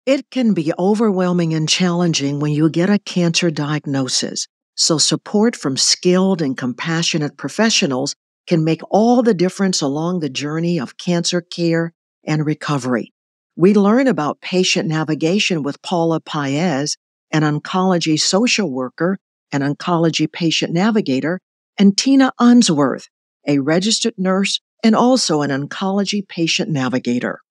It can be overwhelming and challenging when you get a cancer diagnosis, so support from skilled and compassionate professionals can make all the difference along the journey of cancer care and recovery. We learn about patient navigation with Paula Paez, an oncology social worker and oncology patient navigator, and Tina Unsworth, a registered nurse and also an oncology patient navigator.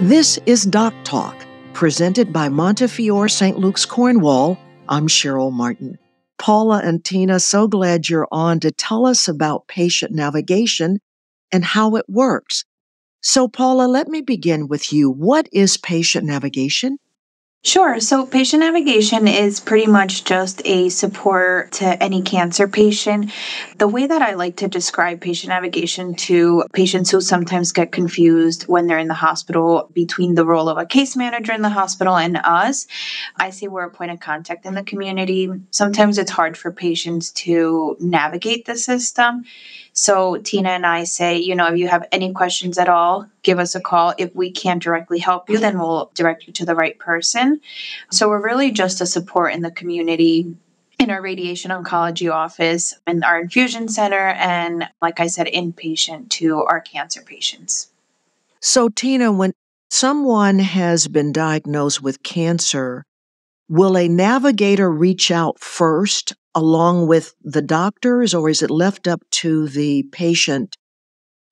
This is Doc Talk, presented by Montefiore St. Luke's, Cornwall. I'm Cheryl Martin. Paula and Tina, so glad you're on to tell us about patient navigation and how it works. So, Paula, let me begin with you. What is patient navigation? Sure. So patient navigation is pretty much just a support to any cancer patient. The way that I like to describe patient navigation to patients who sometimes get confused when they're in the hospital between the role of a case manager in the hospital and us, I say we're a point of contact in the community. Sometimes it's hard for patients to navigate the system. So Tina and I say, if you have any questions at all, give us a call. If we can't directly help you, then we'll direct you to the right person. So we're really just a support in the community, in our radiation oncology office, in our infusion center, and like I said, inpatient to our cancer patients. So Tina, when someone has been diagnosed with cancer, will a navigator reach out first along with the doctors, or is it left up to the patient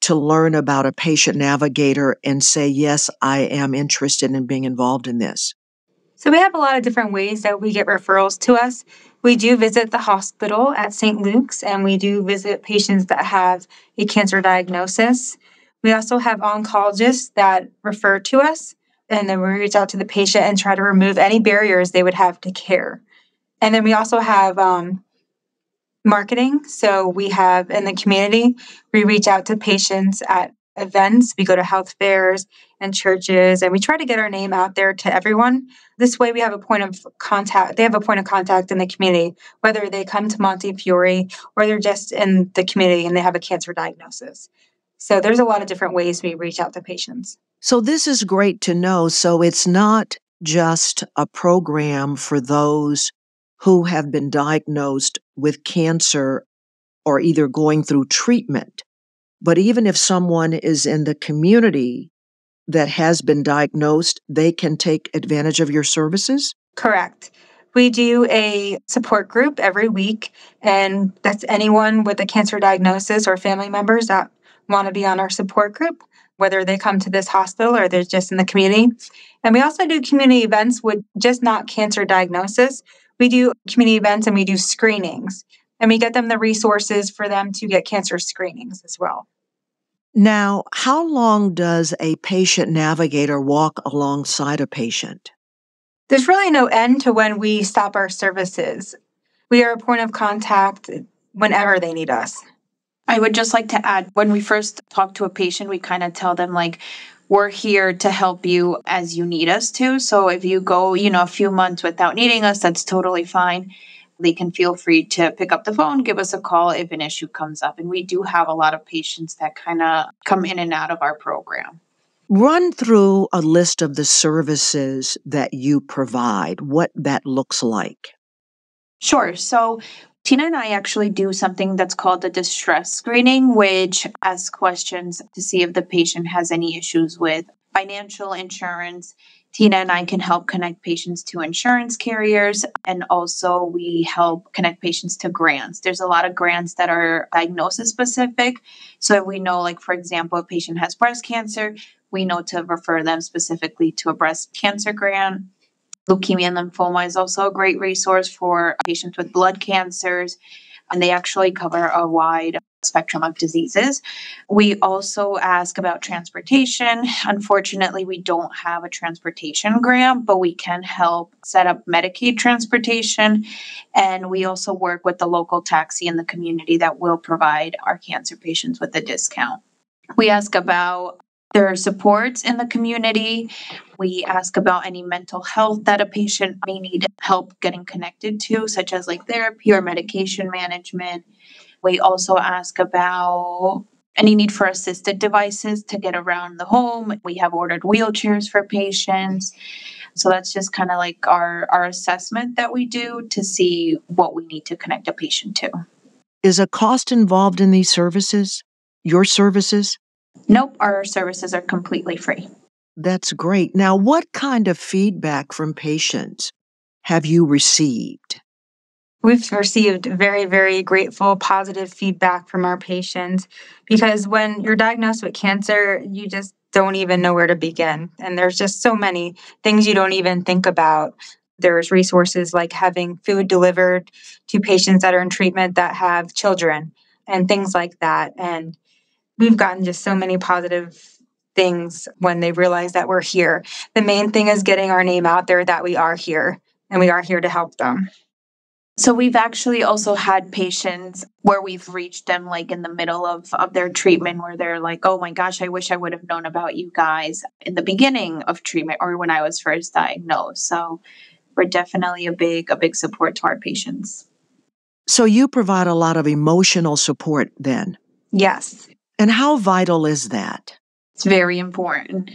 to learn about a patient navigator and say, yes, I am interested in being involved in this? So we have a lot of different ways that we get referrals to us. We do visit the hospital at St. Luke's, and we do visit patients that have a cancer diagnosis. We also have oncologists that refer to us, and then we reach out to the patient and try to remove any barriers they would have to care. And then we also have marketing. So we have in the community, we reach out to patients at events. We go to health fairs and churches, and we try to get our name out there to everyone. This way we have a point of contact. They have a point of contact in the community, whether they come to Montefiore or they're just in the community and they have a cancer diagnosis. So there's a lot of different ways we reach out to patients. So this is great to know. So it's not just a program for those who have been diagnosed with cancer or either going through treatment, but even if someone is in the community that has been diagnosed, they can take advantage of your services? Correct. We do a support group every week, and that's anyone with a cancer diagnosis or family members that want to be on our support group, whether they come to this hospital or they're just in the community. And we also do community events with just not cancer diagnosis. We do community events and we do screenings, and we get them the resources for them to get cancer screenings as well. Now, how long does a patient navigator walk alongside a patient? There's really no end to when we stop our services. We are a point of contact whenever they need us. I would just like to add, when we first talk to a patient, we kind of tell them, we're here to help you as you need us to. So if you go, a few months without needing us, that's totally fine. They can feel free to pick up the phone, give us a call if an issue comes up. And we do have a lot of patients that kind of come in and out of our program. Run through a list of the services that you provide, what that looks like. Sure. So Tina and I actually do something that's called the distress screening, which asks questions to see if the patient has any issues with financial insurance. Tina and I can help connect patients to insurance carriers, and also we help connect patients to grants. There's a lot of grants that are diagnosis specific. So if we know, for example, a patient has breast cancer, we know to refer them specifically to a breast cancer grant. Leukemia and lymphoma is also a great resource for patients with blood cancers, and they actually cover a wide spectrum of diseases. We also ask about transportation. Unfortunately, we don't have a transportation grant, but we can help set up Medicaid transportation. And we also work with the local taxi in the community that will provide our cancer patients with a discount. We ask about their supports in the community. We ask about any mental health that a patient may need help getting connected to, such as therapy or medication management. We also ask about any need for assisted devices to get around the home. We have ordered wheelchairs for patients. So that's just kind of like our assessment that we do to see what we need to connect a patient to. Is a cost involved in these services? Your services? Nope, our services are completely free. That's great. Now, what kind of feedback from patients have you received? We've received very, very grateful, positive feedback from our patients because when you're diagnosed with cancer, you just don't even know where to begin. And there's just so many things you don't even think about. There's resources like having food delivered to patients that are in treatment that have children and things like that. And we've gotten just so many positive things when they realize that we're here. The main thing is getting our name out there that we are here and we are here to help them. So we've actually also had patients where we've reached them like in the middle of their treatment where they're like, oh my gosh, I wish I would have known about you guys in the beginning of treatment or when I was first diagnosed. So we're definitely a big support to our patients. So you provide a lot of emotional support then? Yes. And how vital is that? It's very important.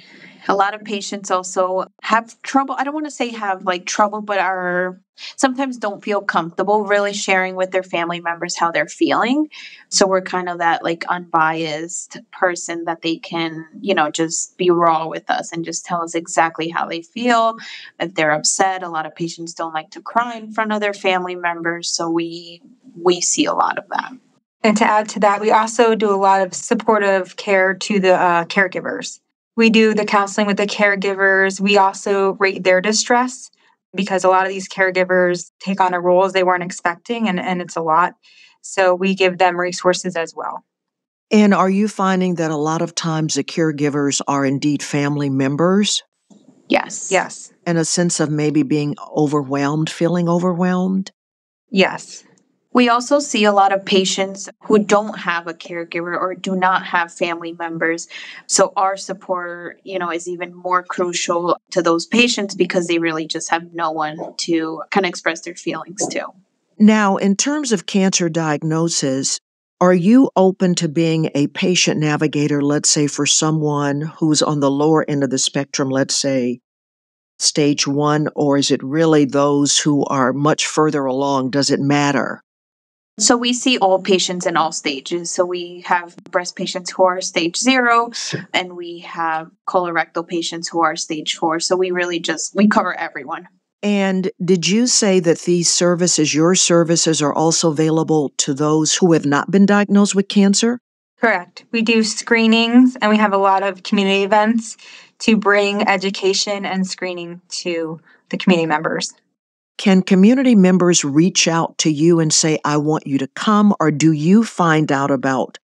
A lot of patients also have trouble. I don't want to say have like trouble, but are sometimes don't feel comfortable really sharing with their family members how they're feeling. So we're kind of that like unbiased person that they can, just be raw with us and just tell us exactly how they feel. If they're upset, a lot of patients don't like to cry in front of their family members. So we see a lot of that. And to add to that, we also do a lot of supportive care to the caregivers. We do the counseling with the caregivers. We also rate their distress because a lot of these caregivers take on a roles they weren't expecting, and it's a lot. So we give them resources as well. And are you finding that a lot of times the caregivers are indeed family members? Yes. Yes. And a sense of maybe being overwhelmed, feeling overwhelmed? Yes. We also see a lot of patients who don't have a caregiver or do not have family members. So our support, is even more crucial to those patients because they really just have no one to kind of express their feelings to. Now, in terms of cancer diagnosis, are you open to being a patient navigator, let's say, for someone who's on the lower end of the spectrum, let's say, stage 1, or is it really those who are much further along? Does it matter? So we see all patients in all stages. So we have breast patients who are stage 0, and we have colorectal patients who are stage 4. So we really we cover everyone. And did you say that these services, your services, are also available to those who have not been diagnosed with cancer? Correct. We do screenings and we have a lot of community events to bring education and screening to the community members. Can community members reach out to you and say, I want you to come, or do you find out about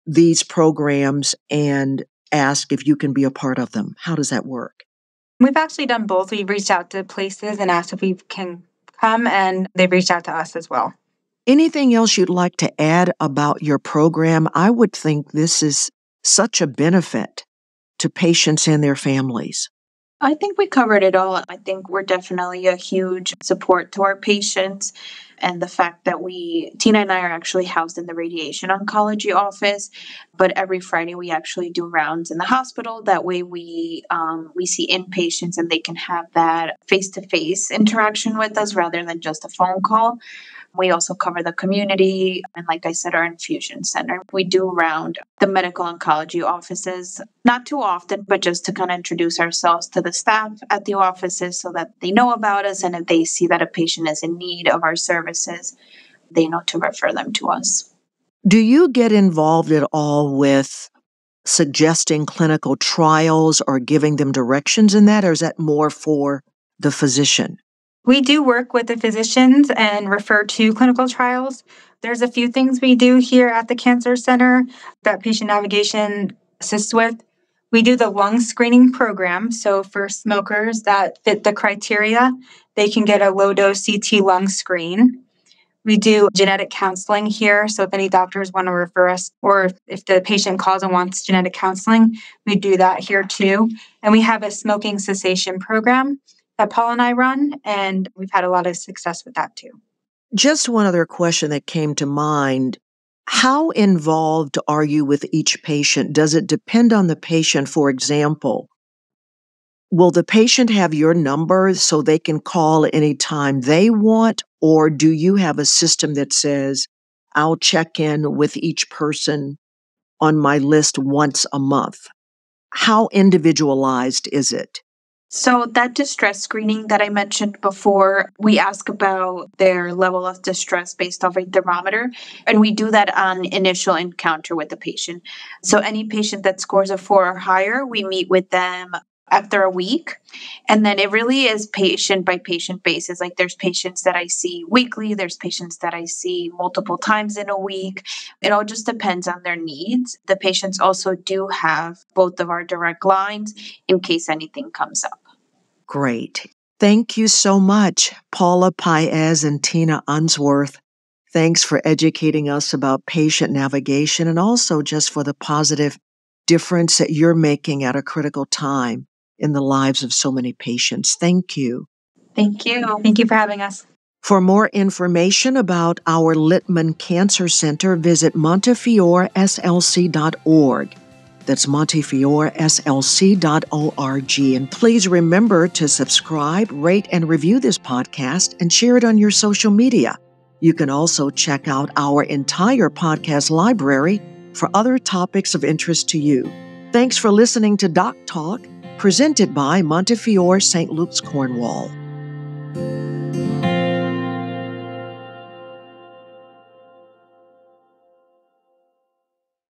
these programs and ask if you can be a part of them? How does that work? We've actually done both. We've reached out to places and asked if we can come, and they've reached out to us as well. Anything else you'd like to add about your program? I would think this is such a benefit to patients and their families. I think we covered it all. I think we're definitely a huge support to our patients. And the fact that Tina and I are actually housed in the radiation oncology office, but every Friday we actually do rounds in the hospital. That way we see inpatients and they can have that face-to-face interaction with us rather than just a phone call. We also cover the community and, like I said, our infusion center. We do round the medical oncology offices, not too often, but just to kind of introduce ourselves to the staff at the offices so that they know about us. And if they see that a patient is in need of our services, they know to refer them to us. Do you get involved at all with suggesting clinical trials or giving them directions in that, or is that more for the physician? We do work with the physicians and refer to clinical trials. There's a few things we do here at the Cancer Center that Patient Navigation assists with. We do the lung screening program. So for smokers that fit the criteria, they can get a low-dose CT lung screen. We do genetic counseling here. So if any doctors want to refer us, or if the patient calls and wants genetic counseling, we do that here too. And we have a smoking cessation program that Paula and I run, and we've had a lot of success with that too. Just one other question that came to mind. How involved are you with each patient? Does it depend on the patient? For example, will the patient have your number so they can call anytime they want, or do you have a system that says, I'll check in with each person on my list once a month? How individualized is it? So that distress screening that I mentioned before, we ask about their level of distress based off a thermometer, and we do that on initial encounter with the patient. So any patient that scores a 4 or higher, we meet with them after a week. And then it really is patient by patient basis. Like there's patients that I see weekly, there's patients that I see multiple times in a week. It all just depends on their needs. The patients also do have both of our direct lines in case anything comes up. Great. Thank you so much, Paula Paez and Tina Unsworth. Thanks for educating us about patient navigation and also just for the positive difference that you're making at a critical time in the lives of so many patients. Thank you. Thank you. Thank you for having us. For more information about our Littman Cancer Center, visit montefioreslc.org. That's montefioreslc.org. And please remember to subscribe, rate, and review this podcast and share it on your social media. You can also check out our entire podcast library for other topics of interest to you. Thanks for listening to Doc Talk, presented by Montefiore St. Luke's, Cornwall.